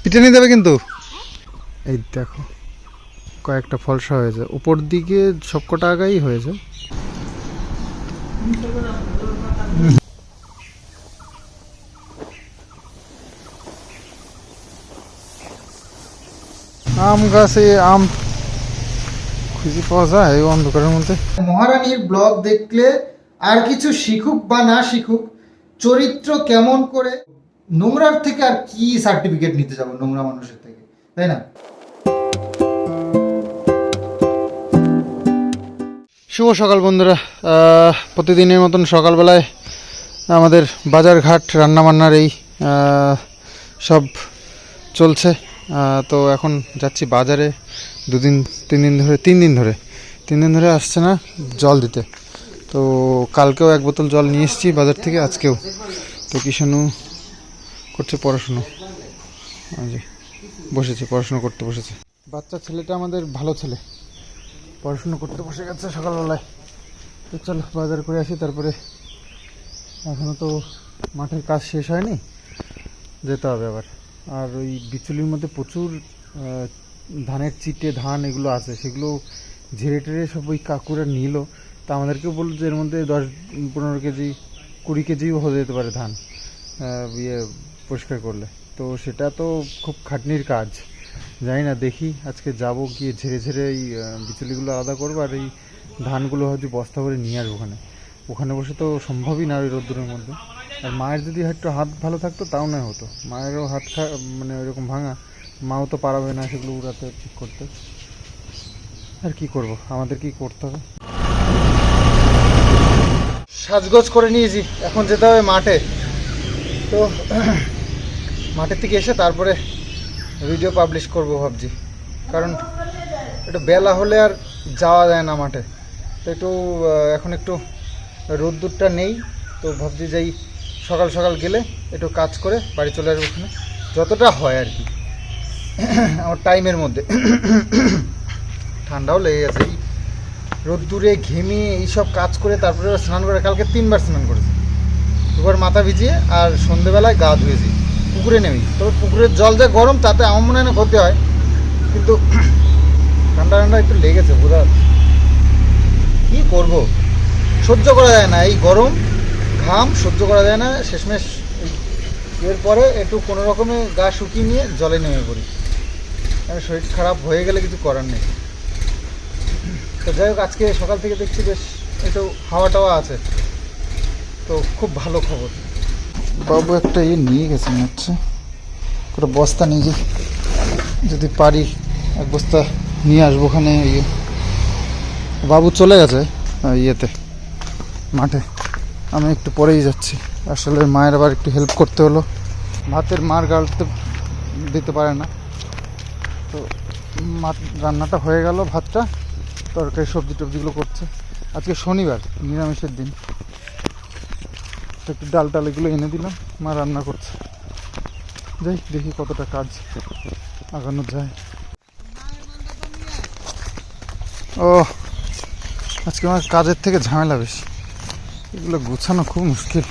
পিটানি দেবে কিন্তু এই দেখো কয়েকটা ফলসা হয়েছে উপর দিকে সবকটা আগাই হয়েছে। আম গাছে আম খুঁজে পাওয়া যায় এই অন্ধকারের মধ্যে। মহারানীর ব্লগ দেখলে আর কিছু শিখুক বা না শিখুক, চরিত্র কেমন করে, নোংরার থেকে আর কি সার্টিফিকেট নিতে যাবো নোংরা মানুষের থেকে, তাই না? শুভ সকাল বন্ধুরা। প্রতিদিনের মতন সকালবেলায় আমাদের বাজারঘাট রান্নাবান্নার এই সব চলছে। তো এখন যাচ্ছি বাজারে। তিন দিন ধরে আসছে না জল দিতে। তো কালকেও এক বোতল জল নিয়ে এসেছি বাজার থেকে, আজকেও। তো কিষাণু করছে পড়াশুনো, পড়াশুনো করতে বসেছে। বাচ্চা ছেলেটা আমাদের ভালো ছেলে, পড়াশুনো করতে বসে গেছে সকালবেলায়। তো চলো বাজার করে আসি, তারপরে এখনও তো মাঠের কাজ শেষ হয়নি, যেতে হবে আবার। আর ওই বিচুলির মধ্যে প্রচুর ধানের চিটে ধান এগুলো আছে, সেগুলো ঝেড়ে টেড়ে সব ওই কাকুরা নিল। তা আমাদেরকেও বললো যে এর মধ্যে 10-15 কেজি 20 কেজিও হয়ে যেতে পারে ধান পরিষ্কার করলে। তো সেটা তো খুব খাটনির কাজ, জানি না, দেখি আজকে যাব, গিয়ে ঝেড়ে এই বিচুলিগুলো আলাদা করবো, আর এই ধানগুলো হয়তো বস্তা করে নিয়ে আসবো। ওখানে বসে তো সম্ভবই না ওই রোদ্দুরের মধ্যে। আর মায়ের যদি একটু হাত ভালো থাকতো তাও নয় হতো, মায়েরও হাত মানে ওইরকম ভাঙা, মাও তো পারাবে না সেগুলো উড়াতে ঠিক করতে। আর কি করব, আমাদের কি করতে হবে। সাজগোজ করে নিয়েছি, এখন যেতে হবে মাঠে। তো মাঠের থেকে এসে তারপরে ভিডিও পাবলিশ করব ভাবছি, কারণ একটু বেলা হলে আর যাওয়া যায় না মাঠে। তো এখন একটু রোদ্দুরটা নেই, তো ভাবছি যাই সকাল সকাল গেলে একটু কাজ করে বাড়ি চলে আসবো, ওখানে যতটা হয় আর কি আমার টাইমের মধ্যে। ঠান্ডাও লেগে গেছে এই রোদ্দুরে ঘেমে এইসব কাজ করে, তারপরে স্নান করে, কালকে 3বার স্নান করেছি। দুবার মাথা ভিজিয়ে আর সন্ধেবেলায় গা ধুয়েছি পুকুরে নেমেই। তবে পুকুরের জল যা গরম, তাতে আমার মনে হয় না ক্ষতি হয়, কিন্তু ঠান্ডা একটু লেগেছে বোধহয়। কী করব, সহ্য করা যায় না এই গরম, ঘাম সহ্য করা যায় না। শেষমেশ এরপরে একটু কোনো রকমে গা শুকিয়ে নিয়ে জলে নেমে পড়ি, কারণ শরীর খারাপ হয়ে গেলে কিছু করার নেই। তো যাই হোক, আজকে সকাল থেকে দেখছি বেশ একটু হাওয়া টাওয়া আছে, তো খুব ভালো খবর। বাবু একটা নিয়ে গেছে মনে হচ্ছে, একটা বস্তা নিয়ে যাই, যদি পারি এক বস্তা নিয়ে আসবো ওখানে। বাবু চলে গেছে মাঠে, আমি একটু পরেই যাচ্ছি। আসলে মায়ের আবার একটু হেল্প করতে হলো, ভাতের মার গালতে দিতে পারে না। তো রান্নাটা হয়ে গেল, ভাতটা, তরকারি সবজি টবজিগুলো করছে। আজকে শনিবার, নিরামিষের দিন, একটু ডাল টাল এগুলো এনে দিলাম, মা রান্না করছে। যাই দেখি কতটা কাজ আগানো যায়। ও আজকে আমার কাজের থেকে ঝামেলা বেশি, এগুলো গুছানো খুব মুশকিল।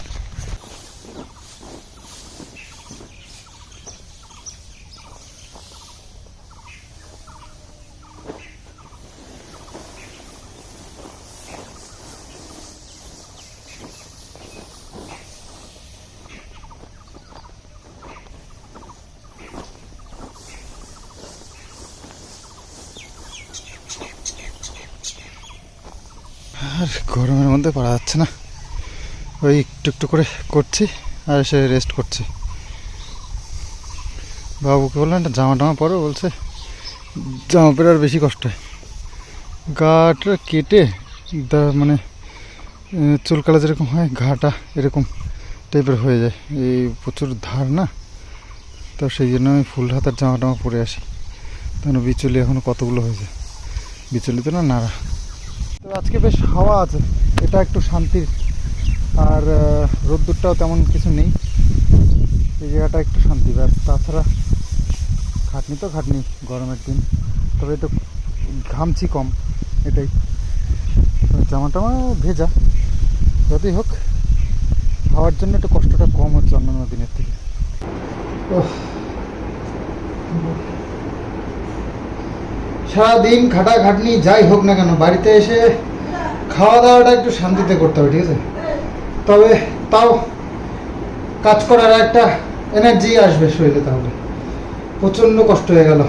আর গরমের মধ্যে পারা যাচ্ছে না, ওই একটু একটু করে করছি আর এসে রেস্ট করছি। বাবুকে বললাম একটা জামা টামা পরো, বলছে জামা পরে আর বেশি কষ্ট হয়, গাটা কেটে মানে চুলকালা যেরকম হয়, ঘাটা এরকম টাইপের হয়ে যায়, এই প্রচুর ধার না। তো সেই জন্য আমি ফুল হাতার জামা টামা পরে আসি, তখন বিচুলি এখনও কতগুলো হয়েছে, বিচুলি তো না নাড়া। তো আজকে বেশ হাওয়া আছে, এটা একটু শান্তির। আর রোদ্দুরটাও তেমন কিছু নেই, এই জায়গাটা একটু শান্তি। ব্যাস, তাছাড়া খাটনি তো খাটনি গরমের দিন, তবে তো ঘামছি কম, এটাই। জামা টামা ভেজা, যতই হোক খাওয়ার জন্য একটু কষ্টটা কম হচ্ছে অন্যান্য দিনের থেকে। সারাদিন খাটাখাটনি যাই হোক না কেন, বাড়িতে এসে খাওয়া দাওয়াটা একটু শান্তিতে করতে হবে, ঠিক আছে? তবে তাও কাজ করার একটা এনার্জি আসবে শরীরে, তাহলে প্রচণ্ড কষ্ট হয়ে গেল।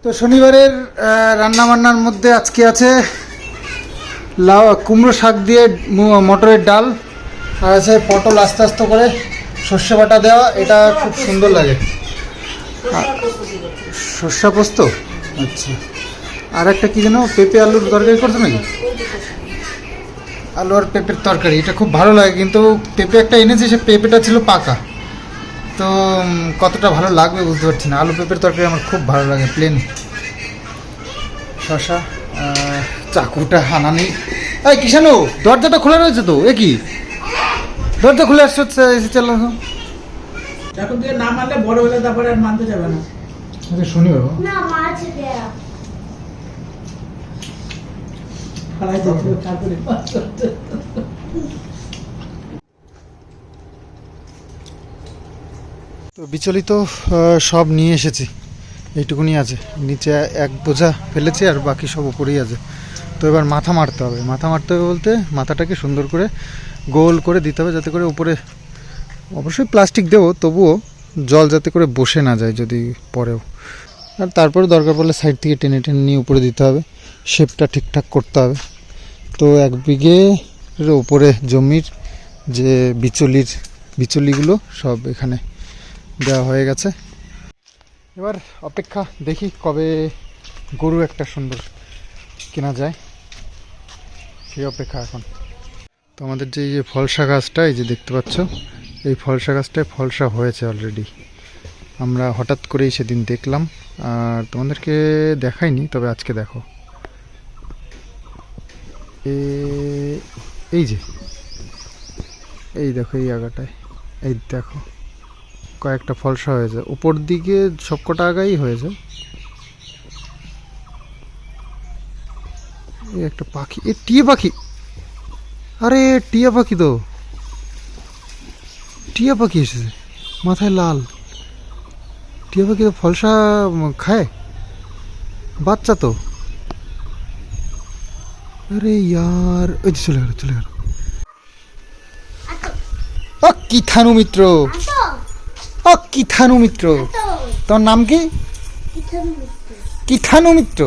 তো শনিবারের রান্নাবান্নার মধ্যে আজকে আছে কুমড়ো শাক দিয়ে মটরের ডাল, আর আছে পটল আস্তে আস্তে করে সর্ষে বাটা দেওয়া, এটা খুব সুন্দর লাগে। সর্ষা পোস্ত, আচ্ছা। আর একটা কি যেন পেঁপে আলুর তরকারি করছো নাকি? আলু আর পেঁপের তরকারি, এটা খুব ভালো লাগে। কিন্তু পেঁপে একটা এনেছে, সে পেঁপেটা ছিল পাকা, তো কতটা ভালো লাগবে বুঝতে পারছি না। আলু পেঁপের তরকারি আমার খুব ভালো লাগে, প্লেন। শশা, চাকুটা হানা নেই। এই কিষানু, দরজাটা খোলা রয়েছে তো, এ কি দরজা খুলে আসছে? চলো এখন থেকে না মানলে বড় হলে তারপরে আর মানতে যাবে না। আচ্ছা শনিবার না মাছ দেয়া হারাই যাচ্ছে তারপরে তো বিচলিত সব নিয়ে এসেছি, এইটুকুনি আছে। নিচে এক বোঝা ফেলেছি আর বাকি সব উপরেই আছে। তো এবার মাথা মারতে হবে। মাথা মারতে হবে বলতে মাথাটাকে সুন্দর করে গোল করে দিতে হবে, যাতে করে উপরে অবশ্যই প্লাস্টিক দেবো, তবুও জল যাতে করে বসে না যায় যদি পরেও। আর তারপরে দরকার পড়লে সাইড থেকে টেনে টেনে নিয়ে উপরে দিতে হবে, শেপটা ঠিকঠাক করতে হবে। তো 1 বিঘের উপরে জমির যে বিচুলিগুলো সব এখানে দেওয়া হয়ে গেছে। এবার অপেক্ষা, দেখি কবে গরু একটা সুন্দর কেনা যায়, সেই অপেক্ষা এখন। তো আমাদের যে এই যে ফলসা গাছটা, এই যে দেখতে পাচ্ছ, এই ফলসা গাছটায় ফলসা হয়েছে অলরেডি। আমরা হঠাৎ করেই সেদিন দেখলাম, আর তোমাদেরকে দেখাইনি, তবে আজকে দেখো। এই যে এই দেখো, এই আগাটায় এই দেখো কয়েকটা ফলসা হয়েছে। উপর দিকে সবকটা আগাই হয়েছে। এই একটা পাখি, এ টিয়া পাখি, আরে টিয়া পাখি, তো টিয়া পাখি এসেছে, মাথায় লাল। টিয়া পাখি তো ফলসা খায়, বাচ্চা তো। আরে ইয়ার, ওই চলে গেল চলে গেল। ও কি থানু মিত্র, ও কি থানু মিত্র, তোমার নাম কি? কি থানু মিত্র,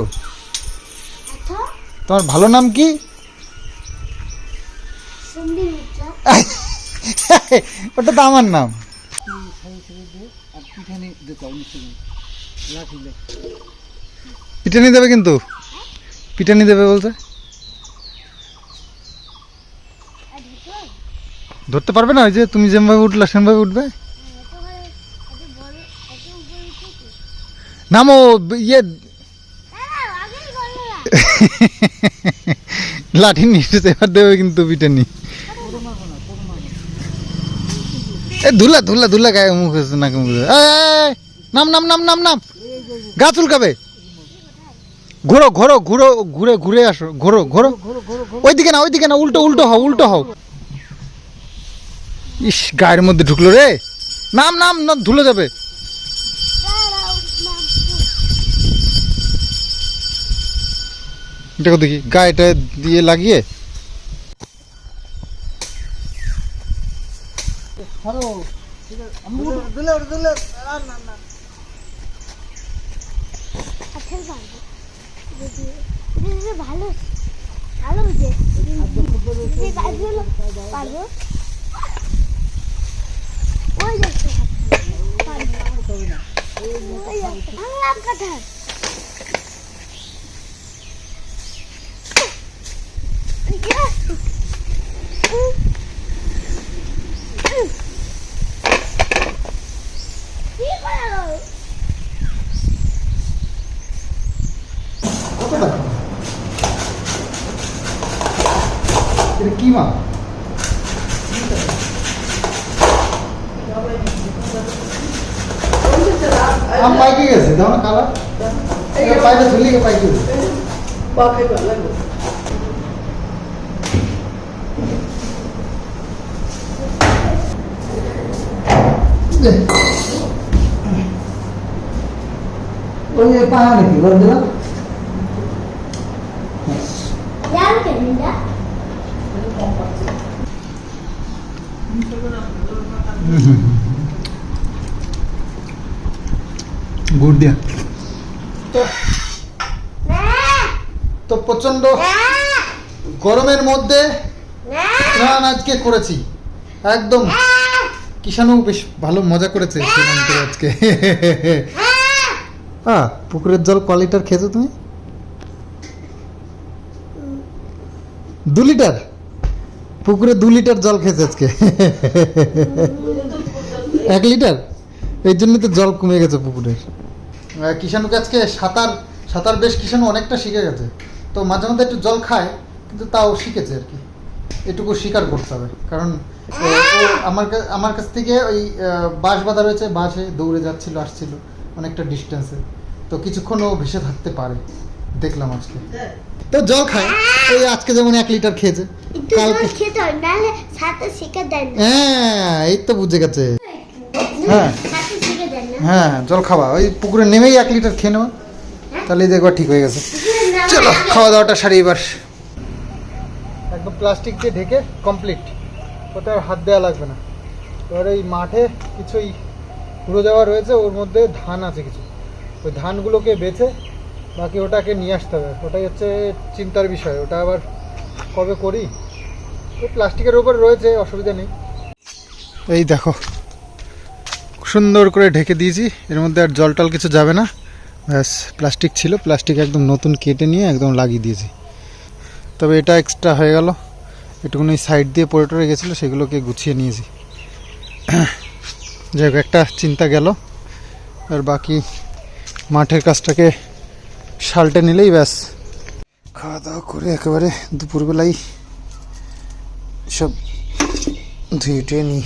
তোমার ভালো নাম কি? ওটা তো আমার নাম। পিটানি দেবে, কিন্তু পিটানি দেবে বলতে। ধরতে পারবে না, ওই যে তুমি যেভাবে উঠলা সেভাবে উঠবে। নামো, ইয়ে লাঠি নিয়ে এবার দেবে কিন্তু পিটানি। ধুলা ধুলা ধুলা গায়ে মুখ নাকে মুখ। নাম নাম নাম নাম নাম, গা চুলকাবে। ঘোরো ঘোরো ঘুরো, ঘুরে ঘুরে আসো, ঘোরো ঘোরো। ওইদিকে না, ওইদিকে না, উল্টো উল্টো হও, উল্টো হও। ইস, গায়ের মধ্যে ঢুকলো রে। নাম নাম না, ধুলে যাবে। দেখো দেখি, গায়েটা দিয়ে লাগিয়ে। ভালো ভালো পারবো। ওই যাচ্ছে কাঁঠাল, কি মা? আম পাইকে গেছে, দাও না কালার। পাইটা ধুলি পাইকে গেছে। ওই পাহা নাকি বল দিলাম যাও কেন এটা গুড দিয়া তো প্রচন্ড গরমের মধ্যে স্নান আজকে করেছি একদম। কিষানু বেশ ভালো মজা করেছে স্নান করে আজকে। পুকুরের জল ক লিটার খেয়েছো তুমি? 2 লিটার? পুকুরে 2 লিটার জল খেয়েছে আজকে। 1 লিটার? এই জন্যই তো জল কমে গেছে পুকুরের। কিষানুকে আজকে সাঁতার বেশ কিষানু অনেকটা শিখে গেছে। তো মাঝে মধ্যে একটু জল খায়, কিন্তু তাও শিখেছে আর কি। এটুকু স্বীকার করতে হবে, কারণ ও আমার কাছ থেকে ওই বাঁশ বাঁধা রয়েছে, বাঁশে দৌড়ে যাচ্ছিল আসছিল অনেকটা ডিস্টেন্সে। তো কিছুক্ষণ ও ভেসে থাকতে পারে, দেখলাম আজকে। তো জল খায়, এই আজকে যেমন 1 লিটার খেয়েছে। একটু জল খেতে হয়, নাহলে সাঁতার শিখে দেয় না। হ্যাঁ, এই তো বুঝে গেছে। হ্যাঁ সাঁতার শিখে দেয় না। হ্যাঁ, জল খাওয়া ওই পুকুরে নেমেই 1 লিটার খেয়ে নেওয়া, তাহলেই দেখবা ঠিক হয়ে গেছে। চলো খাওয়া দাওয়াটা সারি এবার। একদম প্লাস্টিক দিয়ে ঢেকে কমপ্লিট, ওটা আর হাত দেওয়া লাগবে না। এবার এই মাঠে কিছুই পুরো যাওয়া রয়েছে, ওর মধ্যে ধান আছে কিছু, ওই ধানগুলোকে বেছে বাকি ওটাকে নিয়ে আসতে হবে। ওটাই হচ্ছে চিন্তার বিষয়, ওটা আবার কবে করি। তো প্লাস্টিকের উপর রয়েছে, অসুবিধা নেই। এই দেখো সুন্দর করে ঢেকে দিয়েছি, এর মধ্যে আর জল টল কিছু যাবে না। ব্যাস, প্লাস্টিক ছিল, প্লাস্টিক একদম নতুন কেটে নিয়ে একদম লাগিয়ে দিয়েছি। তবে এটা এক্সট্রা হয়ে গেল, এটুকুনি সাইড দিয়ে পড়ে টরে গেছিলো, সেগুলোকে গুছিয়ে নিয়েছি। যাই হোক, একটা চিন্তা গেল। আর বাকি মাঠের কাজটাকে সালটে নিলেই ব্যাস। খাওয়া দাওয়া করে একেবারে দুপুরবেলাই সব ধুয়ে টুয়ে নিই,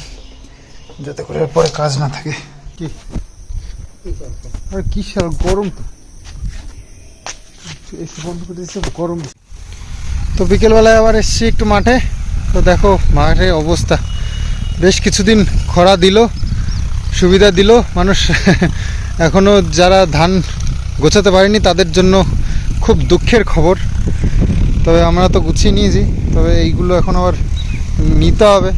যাতে করে পরে কাজ না থাকে। কি আর কি সাল গরম, তো এসি বন্ধ করে দিয়েছে, গরম। তো বিকেলবেলায় আবার এসছি একটু মাঠে। তো দেখো মাঠের অবস্থা, বেশ কিছুদিন খরা দিল, সুবিধা দিল মানুষ। এখনও যারা ধান গোছাতে পারেনি তাদের জন্য খুব দুঃখের খবর। তবে আমরা তো গুছিয়ে নিয়েছি, তবে এইগুলো এখন আবার নিতে হবে।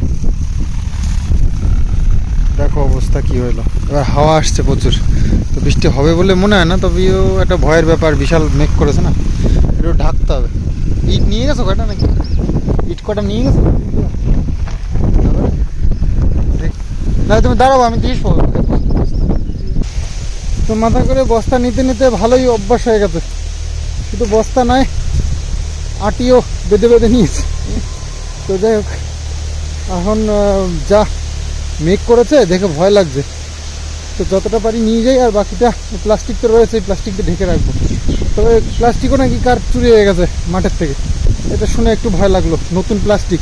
দেখো অবস্থা কি হইলো। এবার হাওয়া আসছে প্রচুর, তো বৃষ্টি হবে বলে মনে হয় না, তবেও একটা ভয়ের ব্যাপার, বিশাল মেঘ করেছে না, একটু ঢাকতে হবে। ইট নিয়ে গেছো কটা নাকি? ইট কটা নিয়ে গেছো? না তুমি দাঁড়াবো, আমি দিস। তো মাথা করে বস্তা নিতে নিতে ভালোই অভ্যাস হয়ে গেছে। শুধু বস্তা নয়, আটিও বেঁধে বেঁধে নিয়েছে। তো যাই হোক, এখন যা মেঘ করেছে দেখে ভয় লাগছে। তো যতটা পারি নিয়ে যাই, আর বাকিটা প্লাস্টিক তো রয়েছে, প্লাস্টিক দিয়ে ঢেকে রাখবো। তবে প্লাস্টিকও নাকি কার চুরি হয়ে গেছে মাঠের থেকে, এটা শুনে একটু ভয় লাগলো। নতুন প্লাস্টিক,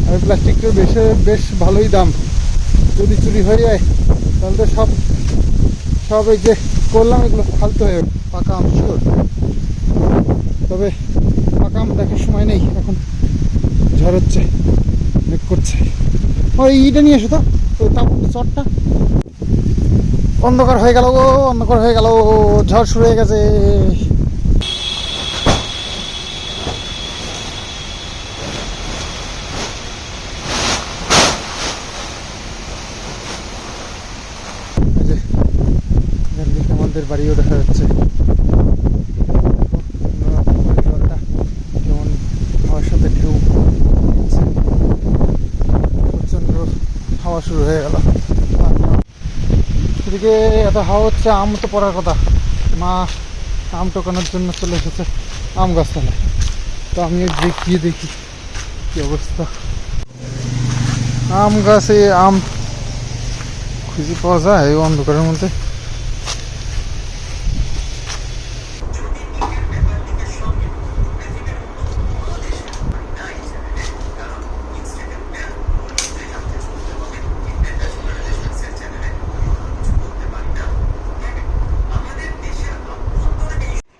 আর প্লাস্টিকটার বেশ ভালোই দাম। যদি চুরি হয়ে যায় তাহলে তো সব এই যে করলাম এগুলো ফালতু হয়ে যাবে। পাকা আম শিওর, তবে পাকা আম দেখার সময় নেই, এখন ঝড় হচ্ছে, মেঘ করছে। ওই ইটা নিয়ে এসো তো, ওই চটটা। অন্ধকার হয়ে গেল গো, অন্ধকার হয়ে গেল, ঝড় শুরু হয়ে গেছে। আমাদের বাড়িও দেখা যাচ্ছে। জলটা কেমন হাওয়ার সাথে ঢেউ, প্রচন্ড হাওয়া শুরু হয়ে গেল। এদিকে এত হাওয়া হচ্ছে, আম তো পড়ার কথা। মা আম টোকানোর জন্য চলে এসেছে আম গাছতলায়। তো আমি গিয়ে দেখি কি অবস্থা। আম গাছে আম খুঁজে পাওয়া যায় এই অন্ধকারের মধ্যে?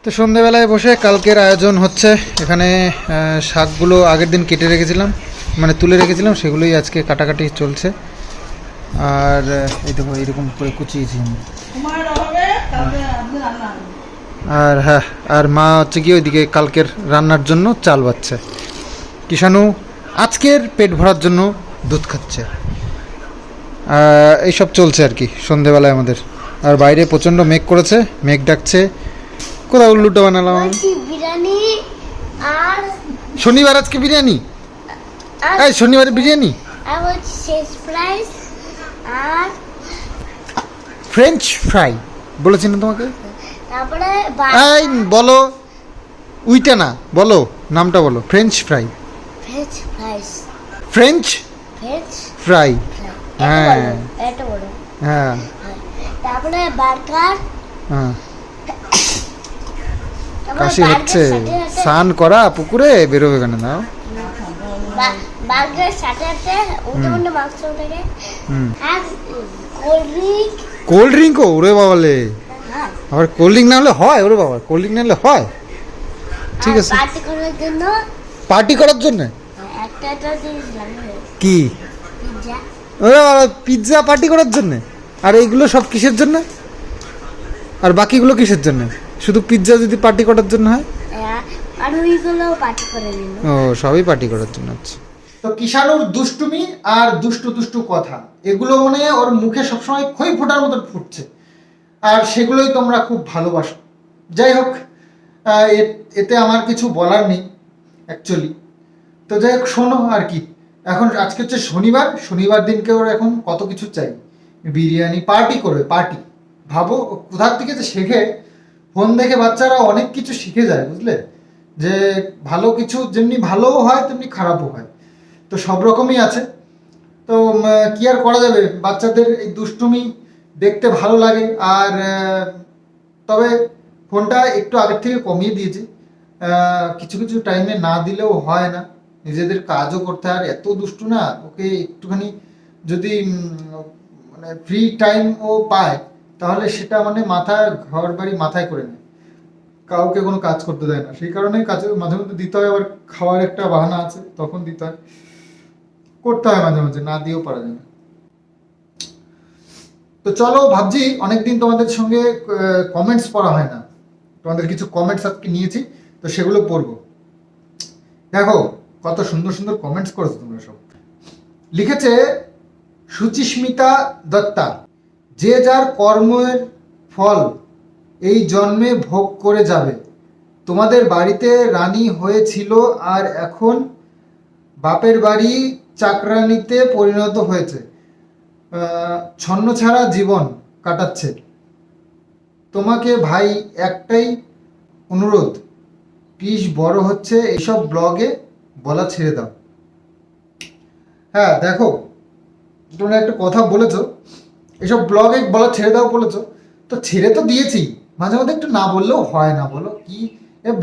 তো সন্ধেবেলায় বসে কালকের আয়োজন হচ্ছে। এখানে শাকগুলো আগের দিন কেটে রেখেছিলাম, মানে তুলে রেখেছিলাম, সেগুলোই আজকে কাটাকাটি চলছে। আর এই দেখো এইরকম করে কুচিয়েছি আমি। সময়ের অভাবে তাহলে আপনি রান্না হবে। আর হ্যাঁ, আর মা হচ্ছে কি ওইদিকে কালকের রান্নার জন্য চাল বাচ্ছে। কিষাণু আজকের পেট ভরার জন্য দুধ খাচ্ছে। এইসব চলছে আর কি সন্ধেবেলায় আমাদের। আর বাইরে প্রচণ্ড মেঘ করেছে, মেঘ ডাকছে। কোথাও উল্লুটা বানালাম আমি। বলছি বিরিয়ানি আর শনিবার আজকে বিরিয়ানি, আর এই শনিবারে বিরিয়ানি, আর বলছি শেষ প্রাইস আর ফ্রেঞ্চ ফ্রাই বলেছি না তোমাকে? তারপরে এই বলো, উইটা না, বলো নামটা বলো। French fry, veg fries French veg fry. হ্যাঁ হ্যাঁ এটা বড় হ্যাঁ তারপরে বার্গার হ্যাঁ। তারপরে কাশি বার্গার হচ্ছে, সাথে সাথে স্নান করা পুকুরে বেরোবে কেন না? বার্গার সাথে সাথে উল্টে উল্টে মাংস থাকে হুম, আর কোল্ড ড্রিঙ্ক কোল্ড ড্রিঙ্কও ওরে বাবালে, হ্যাঁ আবার কোল্ড ড্রিঙ্ক না হলে হয়? ওরে বাবা, কোল্ড ড্রিঙ্ক না হলে হয়? ঠিক আছে, পার্টি করার জন্য পার্টি করার জন্য একটা একটা জিনিস লাগবে কি? পিৎজা ওরে বাবা, পিৎজা পার্টি করার জন্য? আর এইগুলো সব কিসের জন্য? আর বাকিগুলো কিসের জন্য? শুধু পিৎজা যদি পার্টি করার জন্য হয়? আর ওইগুলো পার্টি করে নিল ও, সবই পার্টি করার জন্য। আচ্ছা, তো কিষাণুর দুষ্টুমি আর দুষ্টু দুষ্টু কথা, এগুলো মানে ওর মুখে সবসময় খই ফোটার মতো ফুটছে, আর সেগুলোই তোমরা খুব ভালোবাসো। যাই হোক, এতে আমার কিছু বলার নেই অ্যাকচুয়ালি। তো যাই হোক, শোনো আর কি, এখন আজকে হচ্ছে শনিবার, শনিবার দিনকে ওর এখন কত কিছু চাই, বিরিয়ানি পার্টি করবে, পার্টি। ভাবো কোথার থেকে যে শেখে, ফোন দেখে বাচ্চারা অনেক কিছু শিখে যায়, বুঝলে? যে ভালো কিছু যেমনি ভালোও হয় তেমনি খারাপও হয়, তো সব রকমই আছে। তো কি আর করা যাবে, বাচ্চাদের এই দুষ্টুমি দেখতে ভালো লাগে। আর তবে ফোনটা একটু আগের থেকে কমিয়ে দিয়েছি, কিছু কিছু টাইমে না দিলেও হয় না, নিজেদের কাজও করতে হয়। আর এত দুষ্টু না, ওকে একটুখানি যদি মানে ফ্রি টাইম ও পায়, তাহলে সেটা মানে মাথায় ঘর বাড়ি মাথায় করে নেয়, কাউকে কোনো কাজ করতে দেয় না। সেই কারণে কাজে মাঝে মধ্যে দিতে হয়, আবার খাওয়ার একটা বাহানা আছে, তখন দিতে হয়, করতে হয় মাঝে মাঝে, না দিয়েও পারা যায় না। তো চলো, ভাবছি অনেকদিন তোমাদের সঙ্গে কমেন্টস পড়া হয় না, তোমাদের কিছু কমেন্টস আজকে নিয়েছি, তো সেগুলো পড়বো। দেখো কত সুন্দর সুন্দর কমেন্টস করেছো তোমরা সব। লিখেছে সুচিস্মিতা দত্তা, যে যার কর্মের ফল এই জন্মে ভোগ করে যাবে। তোমাদের বাড়িতে রানী হয়েছিল আর এখন বাপের বাড়ি চাকরানিতে পরিণত হয়েছে, ছন্নছাড়া জীবন কাটাচ্ছে। তোমাকে ভাই একটাই অনুরোধ, পিস বড় হচ্ছে, এইসব ব্লগে বলা ছেড়ে দাও। হ্যাঁ দেখো, তোমরা একটা কথা বলেছো, এসব ব্লগে বলা ছেড়ে দাও বলেছো, তো ছেড়ে তো দিয়েছি, মাঝে মধ্যে একটু না বললেও হয় না, বলো কি?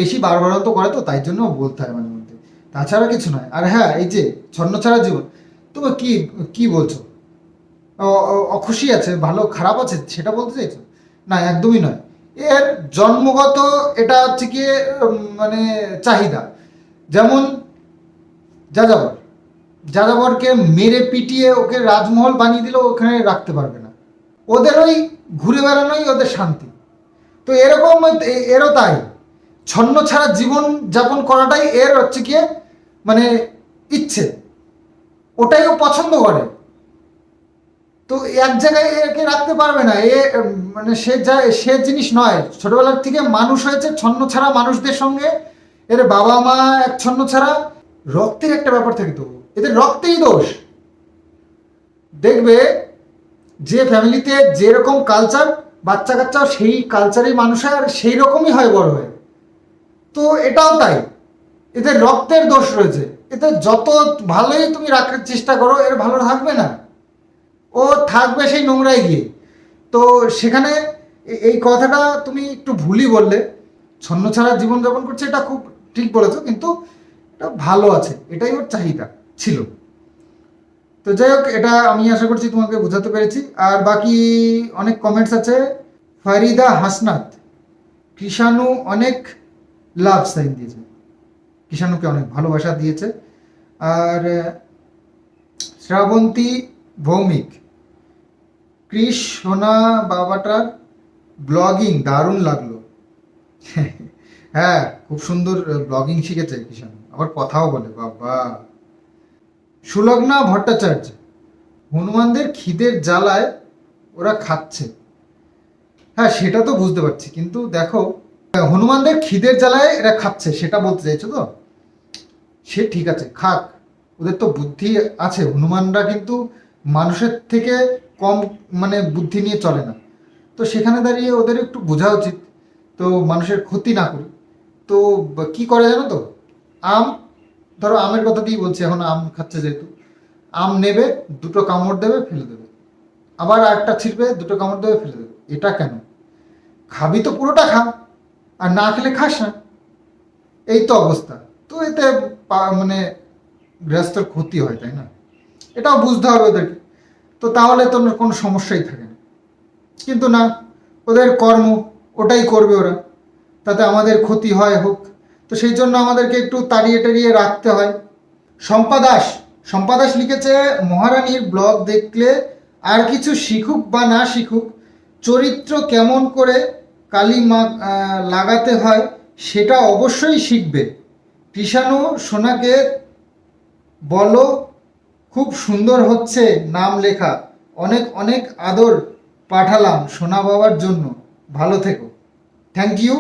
বেশি বারবারন্ত করে তো, তাই জন্য বলতে হয় মাঝে মধ্যে, তাছাড়া কিছু নয়। আর হ্যাঁ, এই যে ছন্নছাড়া জীবন, তুমি কি কি বলছো? অখুশি আছে, ভালো খারাপ আছে সেটা বলতে চাইছো? না, একদমই নয়। এর জন্মগত এটা হচ্ছে কি মানে চাহিদা। যেমন যাযাবর, যাযাবরকে মেরে পিটিয়ে ওকে রাজমহল বানিয়ে দিলেও ওখানে রাখতে পারবে না, ওদের ওই ঘুরে বেড়ানোই ওদের শান্তি। তো এরকম এরও তাই, ছন্ন ছাড়া জীবন যাপন করাটাই এর হচ্ছে গিয়ে মানে ইচ্ছে, ওটাই ও পছন্দ করে। তো এক জায়গায় একে রাখতে পারবে না, এ মানে সে জিনিস নয়। ছোটবেলার থেকে মানুষ হয়েছে ছন্ন ছাড়া মানুষদের সঙ্গে, এর বাবা মা এক ছন্ন ছাড়া, রক্তের একটা ব্যাপার থাকে, তো এদের রক্তেই দোষ। দেখবে যে ফ্যামিলিতে যেরকম কালচার, বাচ্চা কাচ্চাও সেই কালচারের মানুষ হয়, আর সেই রকমই হয় বড় হয়ে। তো এটাও তাই, এদের রক্তের দোষ রয়েছে। এতে যত ভালোই তুমি রাখার চেষ্টা করো, এর ভালো থাকবে না, ও থাকবে সেই নোংরায় গিয়ে। তো সেখানে এই কথাটা তুমি একটু ভুলই বললে, ছন্ন ছাড়া জীবনযাপন করছে, এটা খুব ঠিক বলেছো, কিন্তু এটা ভালো আছে, এটাই ওর চাহিদা ছিল। তো যাই হোক, এটা আমি আশা করছি তোমাকে বোঝাতে পেরেছি। আর বাকি অনেক কমেন্টস আছে। ফারিদা হাসনাত, কৃষাণু অনেক লাভ সাইন দিয়েছে, কৃষাণুকে অনেক ভালোবাসা দিয়েছে। আর শ্রাবন্তী ভৌমিক, ক্রিস সোনা বাবাটার ব্লগিং দারুণ লাগলো। হ্যাঁ, খুব সুন্দর ব্লগিং শিখেছে কিষান, আবার কথাও বলে বাবা। সুলগ্না ভট্টাচার্য, হনুমানদের খিদের জ্বালায় ওরা খাচ্ছে। হ্যাঁ, সেটা তো বুঝতে পারছি, কিন্তু দেখো হনুমানদের খিদের জ্বালায় এরা খাচ্ছে সেটা বলতে চাইছো তো? সে ঠিক আছে, খাক, ওদের তো বুদ্ধি আছে। হনুমানরা কিন্তু মানুষের থেকে কম মানে বুদ্ধি নিয়ে চলে না। তো সেখানে দাঁড়িয়ে ওদের একটু বোঝা উচিত, তো মানুষের ক্ষতি না করি। তো কি করে জানো তো, আম, ধরো আমের কথা দিয়ে বলছি, এখন আম খাচ্ছে যেহেতু, আম নেবে, দুটো কামড় দেবে, ফেলে দেবে, আবার আরেকটা ছিঁড়বে, দুটো কামড় দেবে, ফেলে দেবে। এটা কেন? খাবি তো পুরোটা খা, আর না খেলে খাস না, এই তো অবস্থা। তো এতে মানে গৃহস্থর ক্ষতি হয়, তাই না? এটাও বুঝতে হবে ওদেরকে। তো তাহলে তো কোনো সমস্যাই থাকে না, কিন্তু না, ওদের কর্ম ওটাই করবে ওরা, তাতে আমাদের ক্ষতি হয় হোক। তো সেই জন্য আমাদেরকে একটু তাড়িয়ে টাড়িয়ে রাখতে হয়। শম্পা দাস লিখেছে, মহারানীর ব্লগ দেখলে আর কিছু শিখুক বা না শিখুক, চরিত্র কেমন করে কালি লাগাতে হয় সেটা অবশ্যই শিখবে। কৃষাণু সোনাকে বলো খুব সুন্দর হচ্ছে নাম লেখা, অনেক অনেক আদর পাঠালাম সোনা বাবার জন্য, ভালো থেকো। Thank you.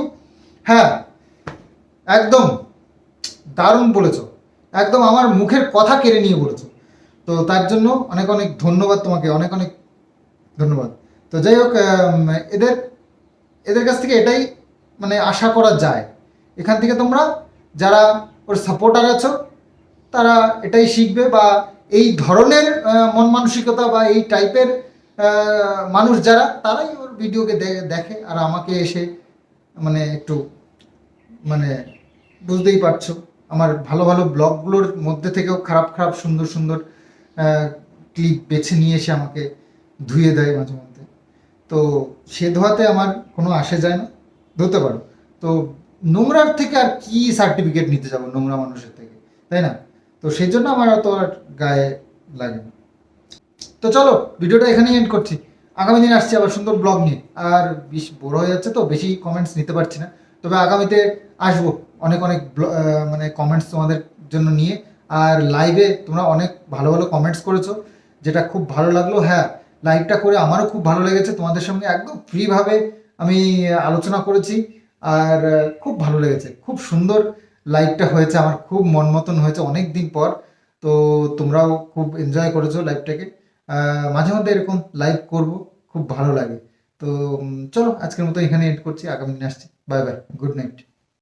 হ্যাঁ, একদম দারুণ বলেছো, একদম আমার মুখের কথা কেড়ে নিয়ে বলেছো। তো তার জন্য অনেক অনেক ধন্যবাদ তোমাকে, অনেক অনেক ধন্যবাদ। তো যাই হোক, এদের এদের কাছ থেকে এটাই মানে আশা করা যায়। এখান থেকে তোমরা যারা ওর সাপোর্টার আছো তারা এটাই শিখবে, বা এই ধরনের মন মানসিকতা বা এই টাইপের মানুষ যারা, তারাই ওর ভিডিওকে দেখে আর আমাকে এসে মানে একটু মানে বুঝতেই পারছো, আমার ভালো ভালো ব্লগগুলোর মধ্যে থেকেও খারাপ খারাপ সুন্দর সুন্দর ক্লিপ বেছে নিয়ে এসে আমাকে ধুয়ে দেয় মাঝে মধ্যে। তো সে ধোয়াতে আমার কোনো আসে যায় না, ধুতে পারো। তো নোংরার থেকে আর কি সার্টিফিকেট নিতে যাবো নোংরা মানুষের থেকে, তাই না? তো সেই জন্য আমার অত আর গায়ে লাগে না। তো চলো, ভিডিওটা এখানেই এন্ড করছি। আগামী দিন আসছি আবার সুন্দর ব্লগ নিয়ে। আর বেশ বড় হয়ে যাচ্ছে তো, বেশি কমেন্টস নিতে পারছি না, তবে আগামীতে আসবো অনেক অনেক মানে কমেন্টস তোমাদের জন্য নিয়ে। আর লাইভে তোমরা অনেক ভালো ভালো কমেন্টস করেছো, যেটা খুব ভালো লাগলো। হ্যাঁ, লাইভটা করে আমারও খুব ভালো লেগেছে, তোমাদের সঙ্গে একদম ফ্রিভাবে আমি আলোচনা করেছি, আর খুব ভালো লেগেছে, খুব সুন্দর লাইভটা হয়েছে, আমার খুব মন মতন হয়েছে অনেক দিন পর। তো তোমরাও খুব এনজয় করেছো লাইভটাকে। মাঝে মধ্যে এরকম লাইভ করব, খুব ভালো লাগে। তো চলো, আজকের মতো এখানে এন্ড করছি, আগামী দিন আসছি। Bye bye, good night.